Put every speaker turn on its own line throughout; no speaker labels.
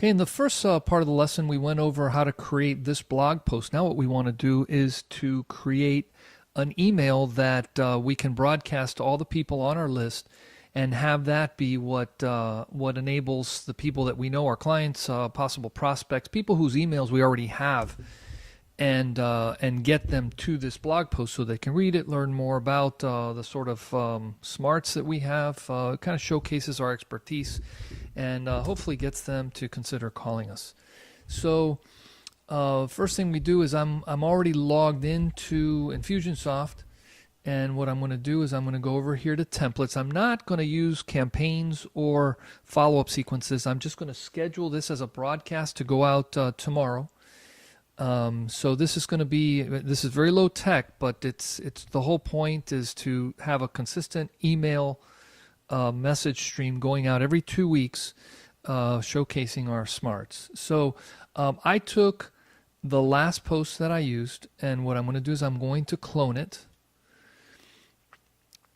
Okay, in the first part of the lesson, we went over how to create this blog post. Now what we want to do is to create an email that we can broadcast to all the people on our list and have that be what enables the people that we know, our clients, possible prospects, people whose emails we already have, and get them to this blog post so they can read it, learn more about the sort of smarts that we have, kind of showcases our expertise, and hopefully gets them to consider calling us. So first thing we do is I'm already logged into Infusionsoft, and what I'm going to do is I'm going to go over here to templates. I'm not going to use campaigns or follow-up sequences. I'm just going to schedule this as a broadcast to go out tomorrow. So this is going to be, this is very low tech, but it's the whole point is to have a consistent email message stream going out every 2 weeks, showcasing our smarts. So I took the last post that I used, and what I'm going to do is I'm going to clone it.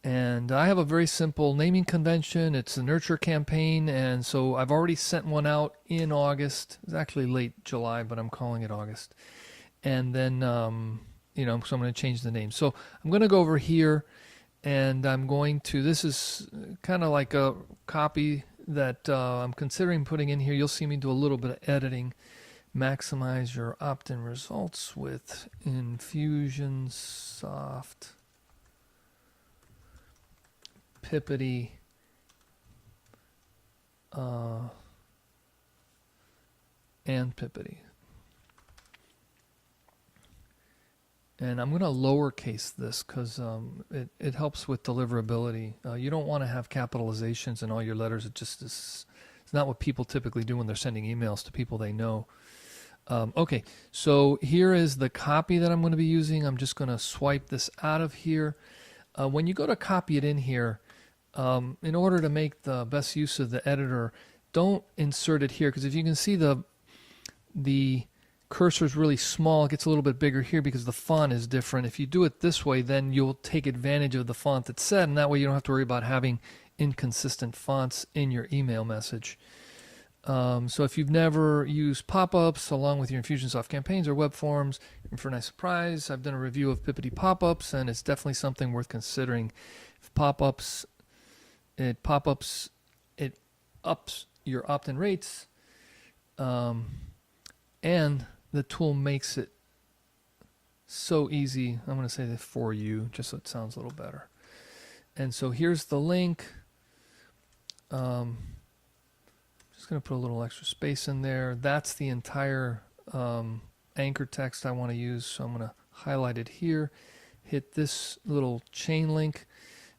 And I have a very simple naming convention. It's a nurture campaign, and so I've already sent one out in August. It's actually late July, but I'm calling it August. And then, so I'm going to change the name. So I'm going to go over here, and I'm going to, this is kind of like a copy that I'm considering putting in here. You'll see me do a little bit of editing. Maximize your opt-in results with Infusionsoft Pippity and Pippity. And I'm going to lowercase this because it helps with deliverability. You don't want to have capitalizations in all your letters. It's not what people typically do when they're sending emails to people they know. Okay, so here is the copy that I'm going to be using. I'm just going to swipe this out of here. When you go to copy it in here, in order to make the best use of the editor, don't insert it here, because if you can see the cursor is really small. It gets a little bit bigger here because the font is different. If you do it this way, then you'll take advantage of the font that's set, and that way you don't have to worry about having inconsistent fonts in your email message. So if you've never used pop-ups along with your Infusionsoft campaigns or web forms, and for a nice surprise, I've done a review of Pippity pop-ups, and it's definitely something worth considering. If pop-ups, it ups your opt-in rates, and the tool makes it so easy. I'm going to say that for you, just so it sounds a little better. And so here's the link. Just going to put a little extra space in there. That's the entire anchor text I want to use. So I'm going to highlight it here, hit this little chain link,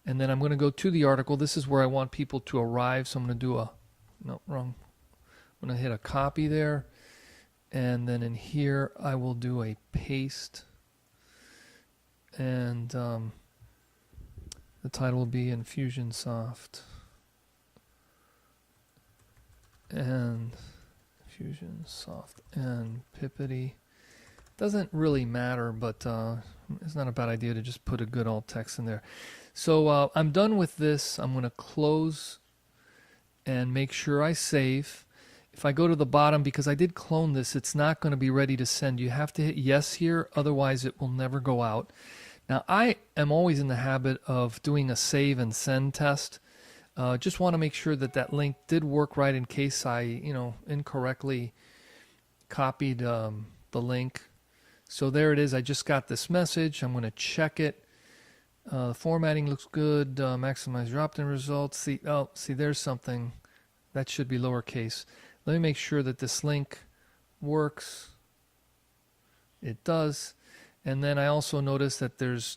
and then I'm going to go to the article. This is where I want people to arrive. So I'm going to do no, wrong. I'm going to hit a copy there. And then in here, I will do a paste. And the title will be Infusionsoft. And Infusionsoft and Pippity. Doesn't really matter, but it's not a bad idea to just put a good alt text in there. So I'm done with this. I'm going to close and make sure I save. If I go to the bottom, because I did clone this, it's not going to be ready to send. You have to hit yes here, otherwise it will never go out. Now I am always in the habit of doing a save and send test. Just want to make sure that that link did work right in case I, incorrectly copied the link. So there it is. I just got this message. I'm going to check it. The formatting looks good. Maximize your opt-in results. See, there's something that should be lowercase. Let me make sure that this link works. It does. And then I also notice that there's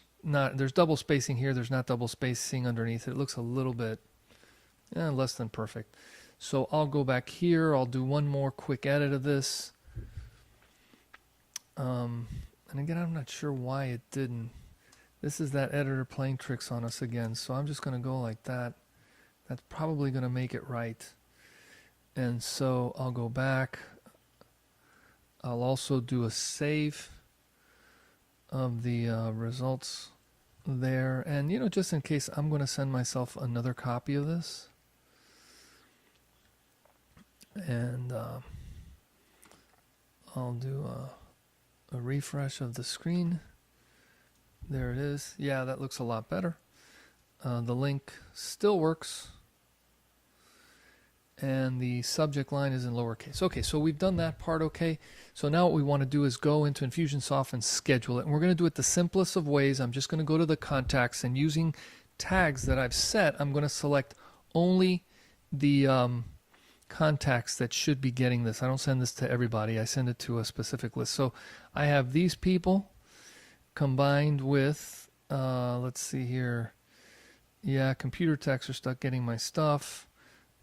double spacing here. There's not double spacing underneath it. It looks a little bit less than perfect. So I'll go back here. I'll do one more quick edit of this. And again, I'm not sure why it didn't. This is that editor playing tricks on us again. So I'm just going to go like that. That's probably going to make it right. And so I'll go back. I'll also do a save of the results there. And, just in case, I'm going to send myself another copy of this. And I'll do a refresh of the screen. There it is. Yeah, that looks a lot better. The link still works. And the subject line is in lowercase. Okay, so we've done that part okay. So now what we want to do is go into Infusionsoft and schedule it. And we're going to do it the simplest of ways. I'm just going to go to the contacts, and using tags that I've set, I'm going to select only the contacts that should be getting this. I don't send this to everybody. I send it to a specific list. So I have these people combined with, let's see here. Yeah, computer techs are stuck getting my stuff.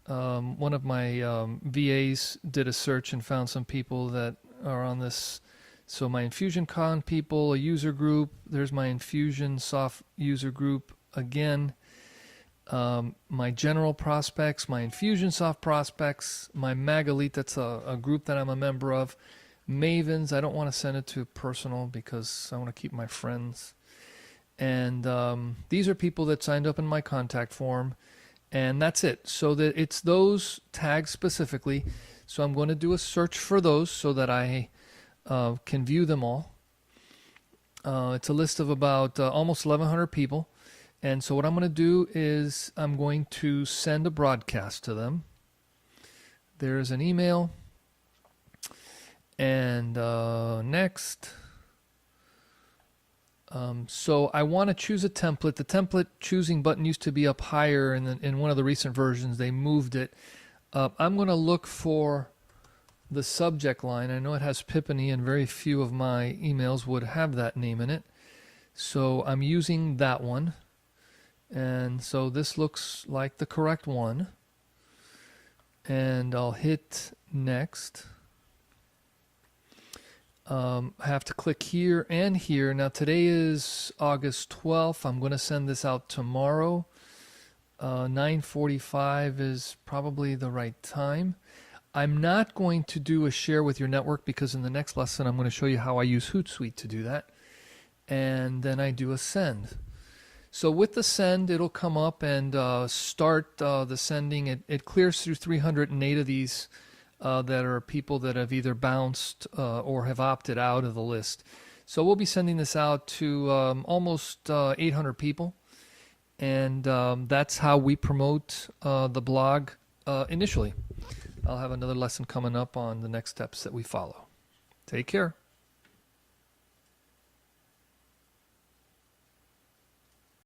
One of my VAs did a search and found some people that are on this. So my InfusionCon people, a user group. There's my Infusionsoft user group again. My general prospects, my Infusionsoft prospects, my Magalite, that's a group that I'm a member of. Mavens, I don't want to send it to personal because I want to keep my friends. And these are people that signed up in my contact form. And that's it. So that it's those tags specifically. So I'm going to do a search for those so that I can view them all. It's a list of about almost 1,100 people. And so what I'm going to do is I'm going to send a broadcast to them. There's an email. And next. So I want to choose a template. The template choosing button used to be up higher, and in one of the recent versions they moved it. I'm going to look for the subject line. I know it has Pippany, and very few of my emails would have that name in it. So I'm using that one. And so this looks like the correct one. And I'll hit next. I have to click here and here. Now today is August 12th. I'm going to send this out tomorrow. 9:45 is probably the right time. I'm not going to do a share with your network because in the next lesson I'm going to show you how I use Hootsuite to do that. And then I do a send. So with the send, it'll come up and start the sending. It clears through 308 of these that are people that have either bounced or have opted out of the list. So we'll be sending this out to almost 800 people. And that's how we promote the blog initially. I'll have another lesson coming up on the next steps that we follow. Take care.